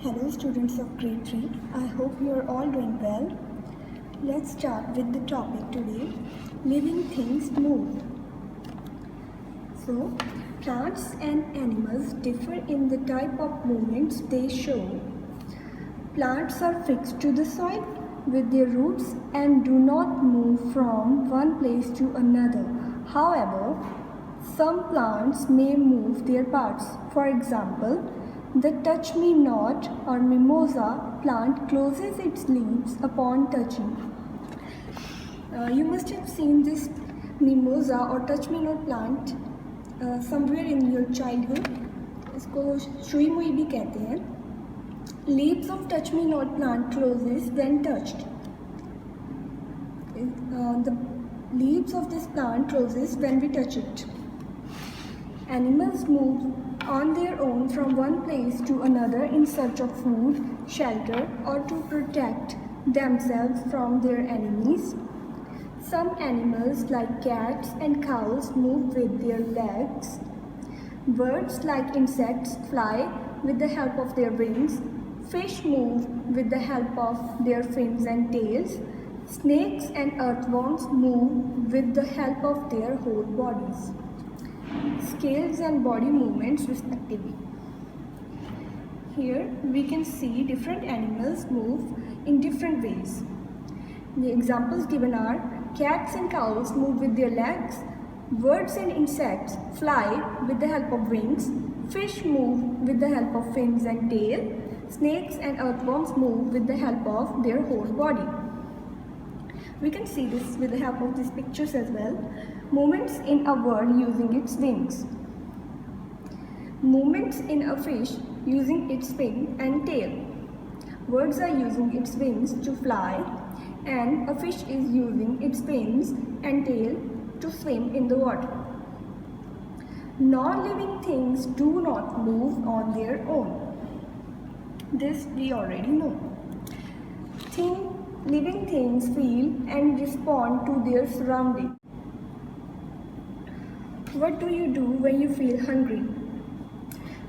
Hello students of grade 3, I hope you are all doing well. Let's start with the topic today, living things move. So, plants and animals differ in the type of movements they show. Plants are fixed to the soil with their roots and do not move from one place to another. However, some plants may move their parts. For example, the touch-me-not or mimosa plant closes its leaves upon touching. You must have seen this mimosa or touch-me-not plant somewhere in your childhood. इसको Shuey मुई भी कहते हैं. Leaves of touch-me-not plant closes when touched. The leaves of this plant closes when we touch it. Animals move on their own from one place to another in search of food, shelter, or to protect themselves from their enemies. Some animals like cats and cows move with their legs. Birds like insects fly with the help of their wings. Fish move with the help of their fins and tails. Snakes and earthworms move with the help of their whole bodies. Scales and body movements respectively. Here we can see different animals move in different ways. The examples given are cats and cows move with their legs, birds and insects fly with the help of wings, fish move with the help of fins and tail, snakes and earthworms move with the help of their whole body. We can see this with the help of these pictures as well. Movements in a bird using its wings. Movements in a fish using its fin and tail. Birds are using its wings to fly, and a fish is using its fins and tail to swim in the water. Non-living things do not move on their own. This we already know. Living things feel and respond to their surroundings. What do you do when you feel hungry?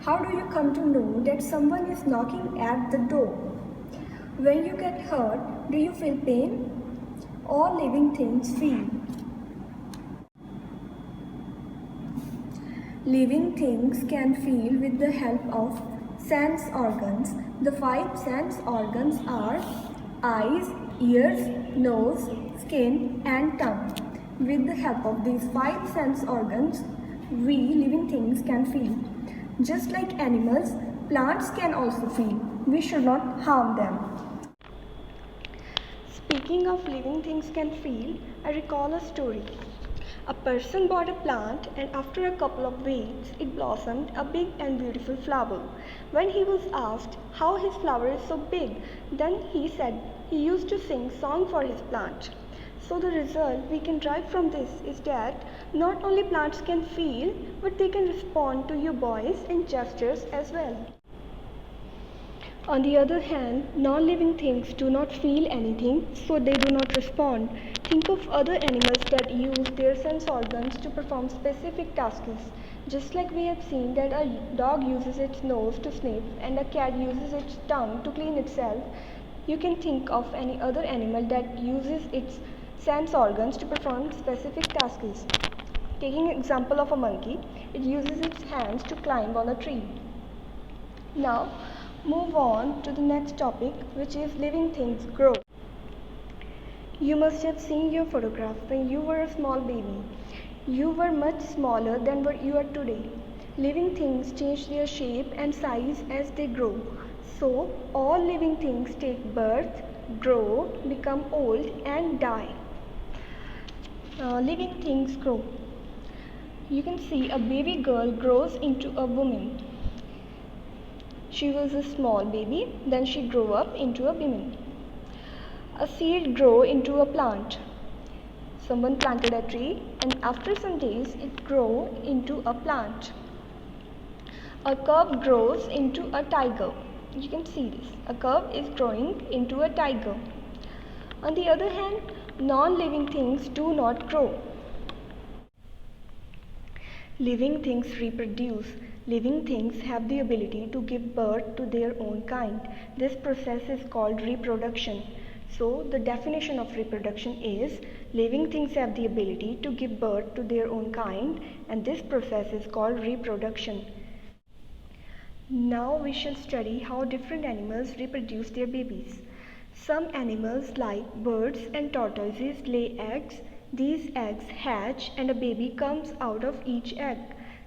How do you come to know that someone is knocking at the door? When you get hurt, do you feel pain? All living things feel. Living things can feel with the help of sense organs. The 5 sense organs are eyes, ears, nose, skin, and tongue. With the help of these 5 sense organs, we living things can feel. Just like animals, plants can also feel. We should not harm them. Speaking of living things can feel, I recall a story. A person bought a plant, and after a couple of weeks, it blossomed a big and beautiful flower. When he was asked how his flower is so big, then he said he used to sing song for his plant. So the result we can derive from this is that not only plants can feel, but they can respond to your voice and gestures as well. On the other hand, non-living things do not feel anything, so they do not respond. Think of other animals that use their sense organs to perform specific tasks. Just like we have seen that a dog uses its nose to sniff and a cat uses its tongue to clean itself, you can think of any other animal that uses its sense organs to perform specific tasks. Taking an example of a monkey, it uses its hands to climb on a tree. Now, move on to the next topic, which is living things grow. You must have seen your photograph when you were a small baby. You were much smaller than what you are today. Living things change their shape and size as they grow. So, all living things take birth, grow, become old, and die. Living things grow. You can see a baby girl grows into a woman. She was a small baby, then she grew up into a woman. A seed grows into a plant. Someone planted a tree, and after some days it grows into a plant. A cub grows into a tiger. You can see this. A cub is growing into a tiger. On the other hand, non-living things do not grow. Living things reproduce. Living things have the ability to give birth to their own kind. This process is called reproduction. So, the definition of reproduction is living things have the ability to give birth to their own kind, and this process is called reproduction. Now we shall study how different animals reproduce their babies. Some animals like birds and tortoises lay eggs. These eggs hatch and a baby comes out of each egg.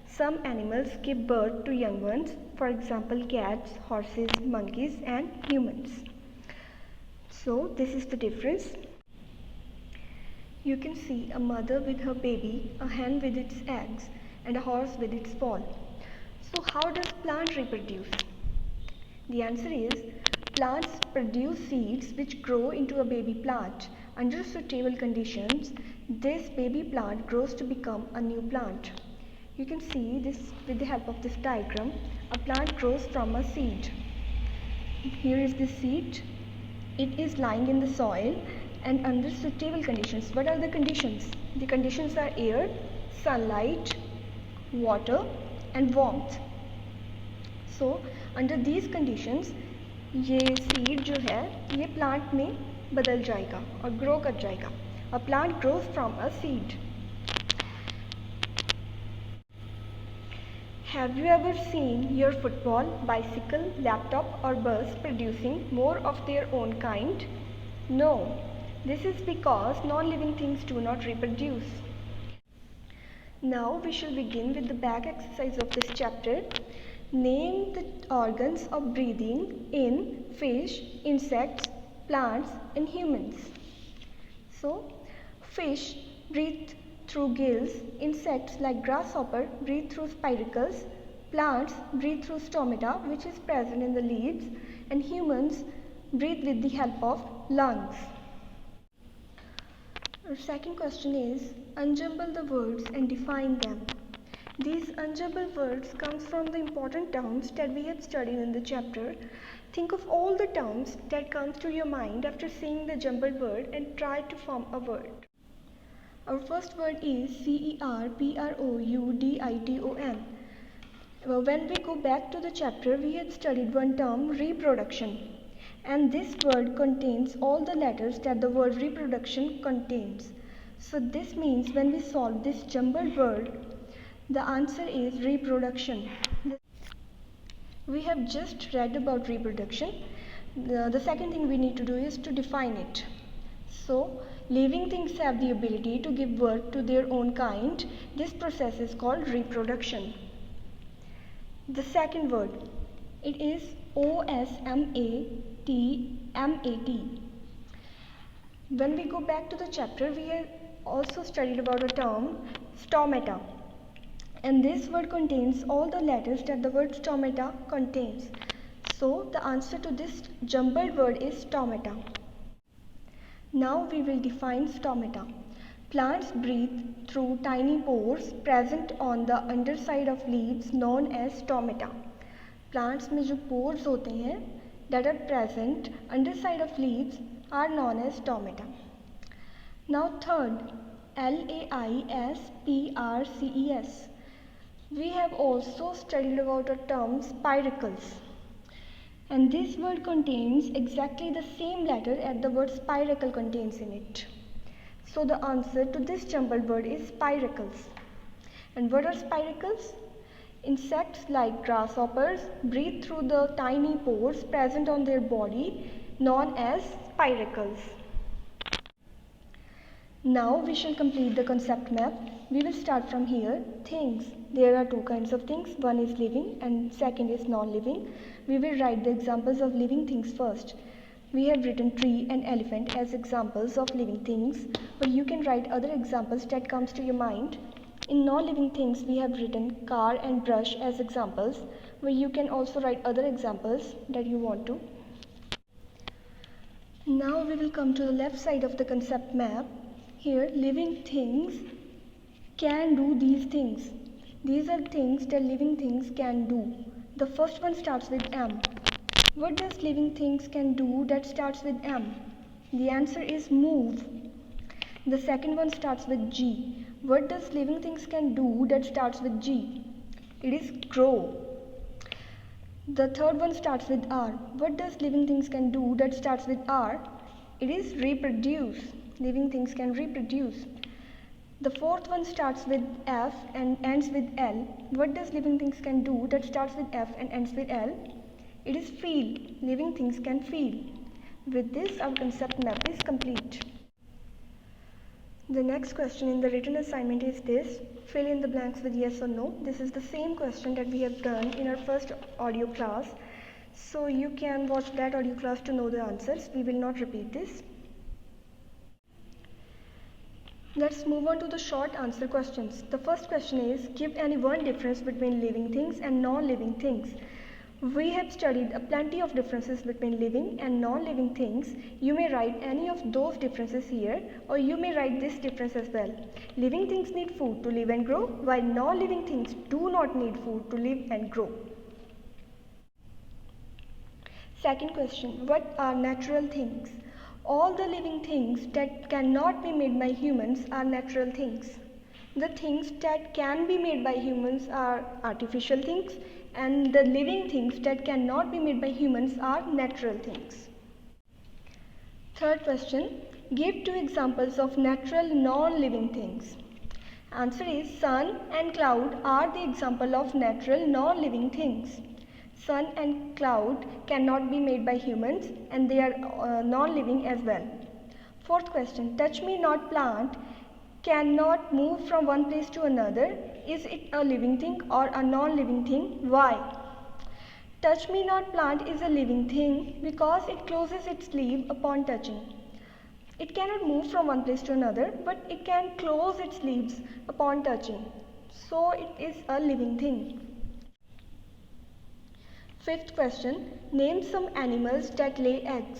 Some animals give birth to young ones, for example cats, horses, monkeys and humans. So this is the difference. You can see a mother with her baby, a hen with its eggs and a horse with its ball. So how does plant reproduce? The answer is plants produce seeds which grow into a baby plant. Under suitable conditions, this baby plant grows to become a new plant. You can see this with the help of this diagram. A plant grows from a seed. Here is the seed. It is lying in the soil and under suitable conditions. What are the conditions? The conditions are air, sunlight, water and warmth. So under these conditions ये seed जो है ये plant में बदल जाएगा और grow कर जाएगा. A plant grows from a seed. Have you ever seen your football, bicycle, laptop or bus producing more of their own kind? No. This is because non-living things do not reproduce. Now we shall begin with the back exercise of this chapter. Name the organs of breathing in fish, insects, plants and humans. So, fish breathe through gills, insects like grasshopper breathe through spiracles, plants breathe through stomata which is present in the leaves, and humans breathe with the help of lungs. Our second question is, unjumble the words and define them. These unjumbled words comes from the important terms that we have studied in the chapter. Think of all the terms that comes to your mind after seeing the jumbled word and try to form a word. Our first word is CERPROUDITON. When we go back to the chapter, we had studied one term, reproduction. And this word contains all the letters that the word reproduction contains. So this means when we solve this jumbled word, the answer is reproduction. We have just read about reproduction. The second thing we need to do is to define it. So, living things have the ability to give birth to their own kind. This process is called reproduction. The second word, it is OSMATMAT. When we go back to the chapter, we have also studied about a term, stomata. And this word contains all the letters that the word stomata contains. So the answer to this jumbled word is stomata. Now we will define stomata. Plants breathe through tiny pores present on the underside of leaves known as stomata. Plants में जो pores होते हैं that are present underside of leaves are known as stomata. Now third, LAISPRCES. We have also studied about a term spiracles, and this word contains exactly the same letter as the word spiracle contains in it. So the answer to this jumbled word is spiracles. And what are spiracles? Insects like grasshoppers breathe through the tiny pores present on their body known as spiracles. Now we shall complete the concept map. We will start from here. Things. There are two kinds of things. One is living and second is non-living. We will write the examples of living things first. We have written tree and elephant as examples of living things, but you can write other examples that comes to your mind. In non-living things, we have written car and brush as examples, but you can also write other examples that you want to. Now we will come to the left side of the concept map. Here, living things can do these things. These are things that living things can do. The first one starts with M. What does living things can do that starts with M? The answer is move. The second one starts with G. What does living things can do that starts with G? It is grow. The third one starts with R. What does living things can do that starts with R? It is reproduce. Living things can reproduce. The fourth one starts with F and ends with L. What does living things can do that starts with F and ends with L? It is feel. Living things can feel. With this, our concept map is complete. The next question in the written assignment is this. Fill in the blanks with yes or no. This is the same question that we have done in our first audio class. So you can watch that audio class to know the answers. We will not repeat this. Let's move on to the short answer questions. The first question is, give any one difference between living things and non-living things. We have studied plenty of differences between living and non-living things. You may write any of those differences here, or you may write this difference as well. Living things need food to live and grow, while non-living things do not need food to live and grow. Second question, what are natural things? All the living things that cannot be made by humans are natural things. The things that can be made by humans are artificial things, and the living things that cannot be made by humans are natural things. Third question, give 2 examples of natural non-living things. Answer is sun and cloud are the example of natural non-living things. Sun and cloud cannot be made by humans and they are non-living as well. Fourth question, touch me not plant cannot move from one place to another. Is it a living thing or a non-living thing? Why? Touch me not plant is a living thing because it closes its leaf upon touching. It cannot move from one place to another, but it can close its leaves upon touching. So it is a living thing. Fifth question, name some animals that lay eggs.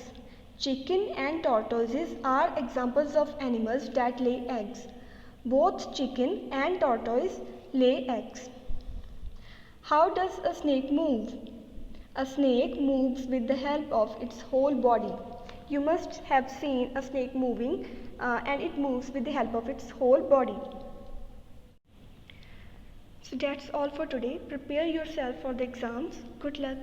Chicken and tortoises are examples of animals that lay eggs. Both chicken and tortoise lay eggs. How does a snake move? A snake moves with the help of its whole body. You must have seen a snake moving and it moves with the help of its whole body. So that's all for today. Prepare yourself for the exams. Good luck.